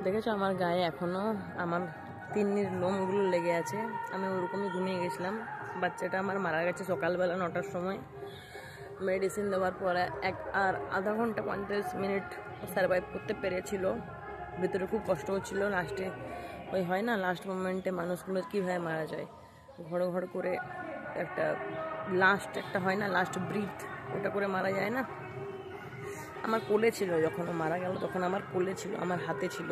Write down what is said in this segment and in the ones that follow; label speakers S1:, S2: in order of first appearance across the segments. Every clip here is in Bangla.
S1: দেখেছো আমার গায়ে এখনো আমার তিন্নির লোমগুলো লেগে আছে। আমি ওরকমই ঘুমিয়ে গেছিলাম। বাচ্চাটা আমার মারা গেছে সকালবেলা 9টার সময়। মেডিসিন দেওয়ার পরে আর আধা ঘন্টা 50 মিনিট সার্ভাইভ করতে পেরেছিল। ভিতরে খুব কষ্ট হচ্ছিল। লাস্টে ওই হয় না, লাস্ট মোমেন্টে মানুষগুলো কীভাবে মারা যায়, ঘর ঘর করে একটা লাস্ট একটা হয় না, লাস্ট ব্রিথ, ওটা করে মারা যায় না। আমার কোলে ছিল যখন ও মারা গেল, তখন আমার কোলে ছিল, আমার হাতে ছিল।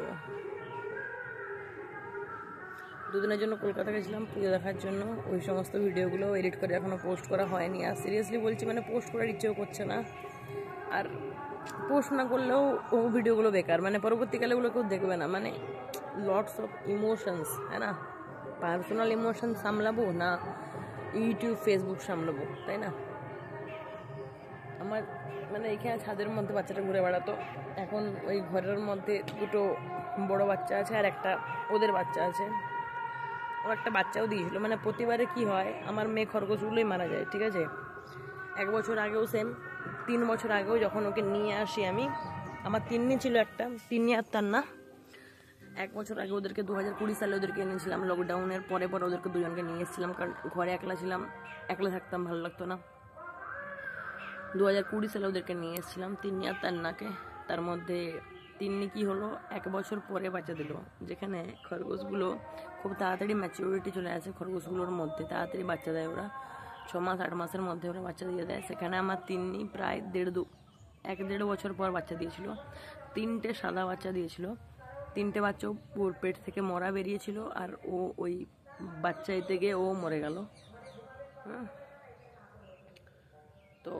S1: দুদিনের জন্য কলকাতা গেছিলাম পুজো দেখার জন্য। ওই সমস্ত ভিডিওগুলো এডিট করে এখনও পোস্ট করা হয়নি। আর সিরিয়াসলি বলছি, মানে পোস্ট করার ইচ্ছেও করছে না। আর পোস্ট না করলেও ও ভিডিওগুলো বেকার, মানে পরবর্তীকালে ওগুলো কেউ দেখবে না। মানে লটস অফ ইমোশনস, হ্যাঁ না, পার্সোনাল ইমোশন সামলাবো না ইউটিউব ফেসবুক সামলাবো, তাই না? আমার মানে এখানে ছাদের মধ্যে বাচ্চাটা ঘুরে বেড়াতো। এখন ওই ঘরের মধ্যে দুটো বড় বাচ্চা আছে আর একটা ওদের বাচ্চা আছে। ও একটা বাচ্চাও দিয়েছিল। মানে প্রতিবারে কি হয়, আমার মেয়ে খরগোশগুলোই মারা যায়, ঠিক আছে? 1 বছর আগেও সেম, 3 বছর আগেও যখন ওকে নিয়ে আসি আমি, আমার তিন্নি ছিল একটা, তিন্নি আর তার না। 1 বছর আগে ওদেরকে 2020 সালে ওদেরকে এনেছিলাম। লকডাউনের পরে ওদেরকে দুজনকে নিয়ে এসেছিলাম, কারণ ঘরে একলা ছিলাম, একলা থাকতাম, ভালো লাগতো না। 2020 সালে ওদেরকে নিয়ে এসেছিলাম, তিন্নি আর তান্নাকে। তার মধ্যে তিন্নি কি হলো, 1 বছর পরে বাচ্চা দিল। যেখানে খরগোশগুলো খুব তাড়াতাড়ি ম্যাচিউরিটি চলে আসে, খরগোশগুলোর মধ্যে তাড়াতাড়ি বাচ্চা দেয় ওরা। 6 মাস 8 মাসের মধ্যে ওরা বাচ্চা দিয়ে দেয়। সেখানে আমার তিন্নি প্রায় 1.5 বছর পর বাচ্চা দিয়েছিল। 3টে সাদা বাচ্চা দিয়েছিল। 3টে বাচ্চা ওর পেট থেকে মরা বেরিয়েছিল, আর ও ওই বাচ্চা এতে গিয়ে ও মরে গেল। হ্যাঁ, তো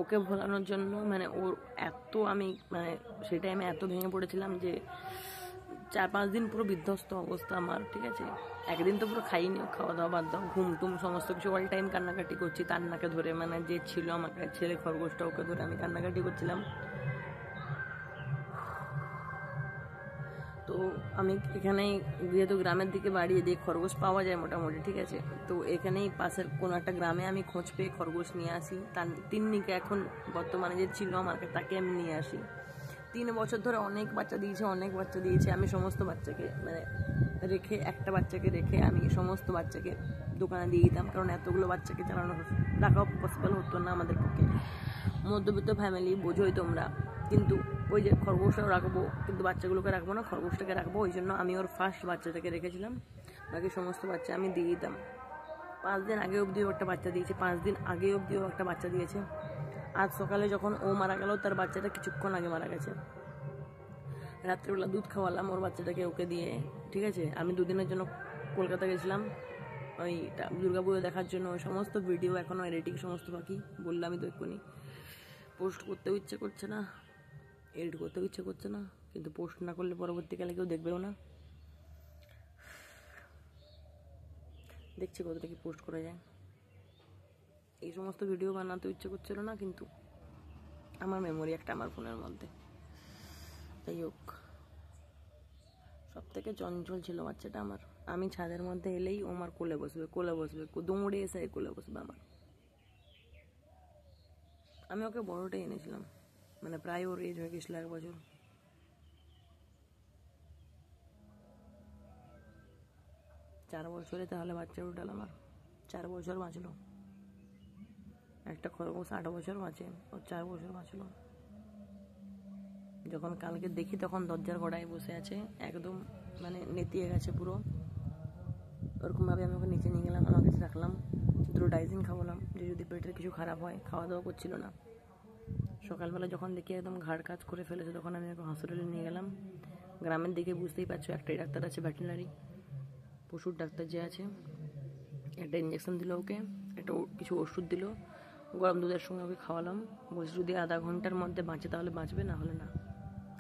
S1: ওকে ভোলানোর জন্য মানে ওর এত আমি মানে সেই টাইমে এত ভেঙে পড়েছিলাম যে 4-5 দিন পুরো বিধ্বস্ত অবস্থা আমার, ঠিক আছে? একদিন তো পুরো খাইনি, খাওয়া দাওয়া বাদ দাও, ঘুম টুম সমস্ত কিছু, অল টাইম কান্নাকাটি করছি তান্নাকে ধরে। মানে যে ছিল আমাকে ছেলে খরগোশটা, ওকে ধরে আমি কান্নাকাটি করছিলাম। তো আমি এখানেই, যেহেতু গ্রামের দিকে বাড়ি, এদিকে খরগোশ পাওয়া যায় মোটামুটি, ঠিক আছে? তো এখানেই পাশের কোনো একটা গ্রামে আমি খোঁজ পেয়ে খরগোশ নিয়ে আসি। তার তিন্নিকে এখন বর্তমানে যে ছিল আমাকে, তাকে আমি নিয়ে আসি। 3 বছর ধরে অনেক বাচ্চা দিয়েছে। আমি সমস্ত বাচ্চাকে মানে রেখে, একটা বাচ্চাকে রেখে আমি সমস্ত বাচ্চাকে দোকানে দিয়ে দিতাম, কারণ এতগুলো বাচ্চাকে রাখা পসিবল হতো না আমাদের পক্ষে। মধ্যবিত্ত ফ্যামিলি, বোঝোই তোমরা। কিন্তু ওই যে খরগোশটাও রাখবো, কিন্তু বাচ্চাগুলোকে রাখবো না, খরগোশটাকে রাখবো। ওই জন্য আমি ওর ফার্স্ট বাচ্চাটাকে রেখেছিলাম, বাকি সমস্ত বাচ্চা আমি দিয়ে দিতাম। 5 দিন আগে অবধিও একটা বাচ্চা দিয়েছে, 5 দিন আগে অবধিও একটা বাচ্চা দিয়েছে। আজ সকালে যখন ও মারা গেল, তার বাচ্চাটা কিছুক্ষণ আগে মারা গেছে। রাত্রিবেলা দুধ খাওয়ালাম ওর বাচ্চাটাকে ওকে দিয়ে, ঠিক আছে? আমি 2 দিনের জন্য কলকাতা গেছিলাম ওই দুর্গাপুজো দেখার জন্য। ওই সমস্ত ভিডিও এখনও এডিটিং সমস্ত বাকি, বললামই তো এক্ষুনি। পোস্ট করতেও ইচ্ছে করছে না, এডিট করতেও ইচ্ছে করছে না, কিন্তু পোস্ট না করলে পরবর্তীকালে কেউ দেখবেও না। দেখছি কতটা কি পোস্ট করা যায়। এই সমস্ত ভিডিও বানাতেও ইচ্ছে করছিল না, কিন্তু আমার মেমোরি একটা আমার ফোনের মধ্যে। যাই হোক, সব থেকে চঞ্চল ছিল বাচ্চাটা আমার। আমি ছাদের মধ্যে এলেই ও আমার কোলে বসবে, দৌড়ে এসে কোলে বসবে আমার। আমি ওকে বড়টাই এনেছিলাম, মানে প্রায় ওর এজ হয়ে গেছিল 1 বছর। চার বছরে তাহলে বাচ্চা উঠাল আমার, 4 বছর বাঁচলো। একটা খরগোশ 8 বছর বাঁচে, ও 4 বছর বাঁচলো। যখন কালকে দেখি তখন দরজার গোড়ায় বসে আছে, একদম মানে নেতিয়ে গেছে পুরো। ওরকমভাবে আমি ওকে নিচে নিয়ে গেলাম, আমার কাছে রাখলাম, দুটো ডাইজিন খাওয়ালাম, যে যদি পেটের কিছু খারাপ হয়। খাওয়া দাওয়া করছিল না। সকালবেলা যখন দেখি একদম ঘাড় কাজ করে ফেলেছে, তখন আমি ওকে হসপিটালে নিয়ে গেলাম। গ্রামের দিকে বুঝতেই পারছো, একটাই ডাক্তার আছে, ভেটেরিনারি পশুর ডাক্তার যে আছে। একটা ইঞ্জেকশন দিল ওকে, একটা কিছু ওষুধ দিল, গরম দুধের সঙ্গে ওকে খাওয়ালাম। বলছি যদি আধা ঘন্টার মধ্যে বাঁচে তাহলে বাঁচবে, না হলে না।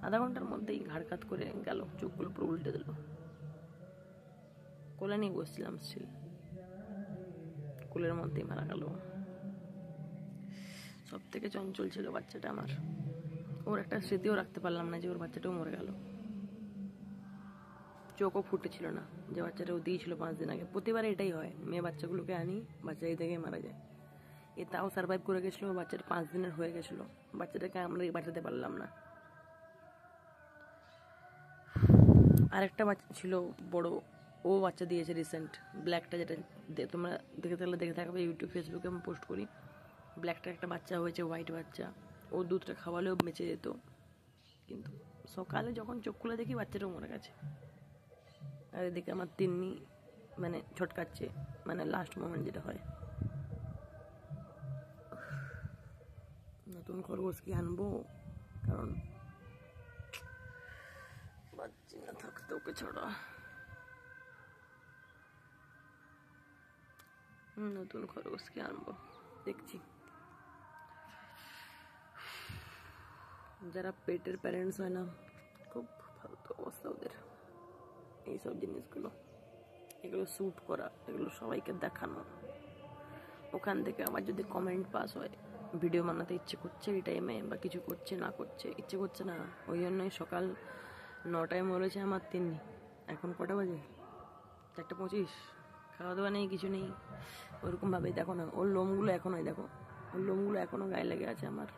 S1: আধা ঘন্টার মধ্যেই ঘাড় কাত করে গেল, চোখগুলো পুরো উল্টে দিল। কোলে নিয়ে বসছিলাম, স্টিল কোলের মধ্যেই মারা গেল। সব থেকে চঞ্চল ছিল বাচ্চাটা আমার। ওর একটা স্মৃতিও রাখতে পারলাম না যে ওর বাচ্চাটাও মরে গেল। চোখও ফুটেছিল না যে বাচ্চাটাও দিয়েছিল 5 দিন আগে। প্রতিবার এটাই হয়, মেয়ে বাচ্চাগুলোকে আনি, বাচ্চা এই থেকে মারা যায়। এ তাও সার্ভাইভ করে গেছিলো, ওর বাচ্চাটা 5 দিনের হয়ে গেছিলো। বাচ্চাটাকে আমরা বাঁচাতে পারলাম না। আরেকটা বাচ্চা ছিল বড়, ও বাচ্চা দিয়েছে রিসেন্ট, ব্ল্যাকটা, যেটা তোমরা দেখে থাকবে ইউটিউব ফেসবুকে আমি পোস্ট করি। ব্ল্যাকটা একটা বাচ্চা হয়েছে, হোয়াইট বাচ্চা। ও দুধটা খাওয়ালেও বেঁচে যেত, কিন্তু সকালে যখন চোখ খুলে দেখি বাচ্চাটাও মরে গেছে। আর এদিকে আমার তিন্নি মানে ছটকাচ্ছে, মানে লাস্ট মোমেন্ট যেটা হয়। নতুন খরগোশ কি আনবো, কারণ পাচ্ছি না থাকতে ওকে ছাড়া। নতুন খরগোশ কি আনবো দেখছি। যারা পেটের প্যারেন্টস হয় না, খুব ফালতু অবস্থা ওদের এইসব জিনিসগুলো। এগুলো শ্যুট করা, এগুলো সবাইকে দেখানো, ওখান থেকে আবার যদি কমেন্ট পাস হয় ভিডিও বানাতে ইচ্ছে করছে এই টাইমে, বা কিছু করছে না করছে ইচ্ছে করছে না, ওই জন্যই সকাল 9টায় মরেছে আমার তিন্নি। এখন কটা বাজে? 4:25। খাওয়া দাওয়া নেই, কিছু নেই, ওরকমভাবেই দেখো না। ওর লোমগুলো এখনোই দেখো, ওর লোমগুলো এখনও গায়ে লেগে আছে আমার।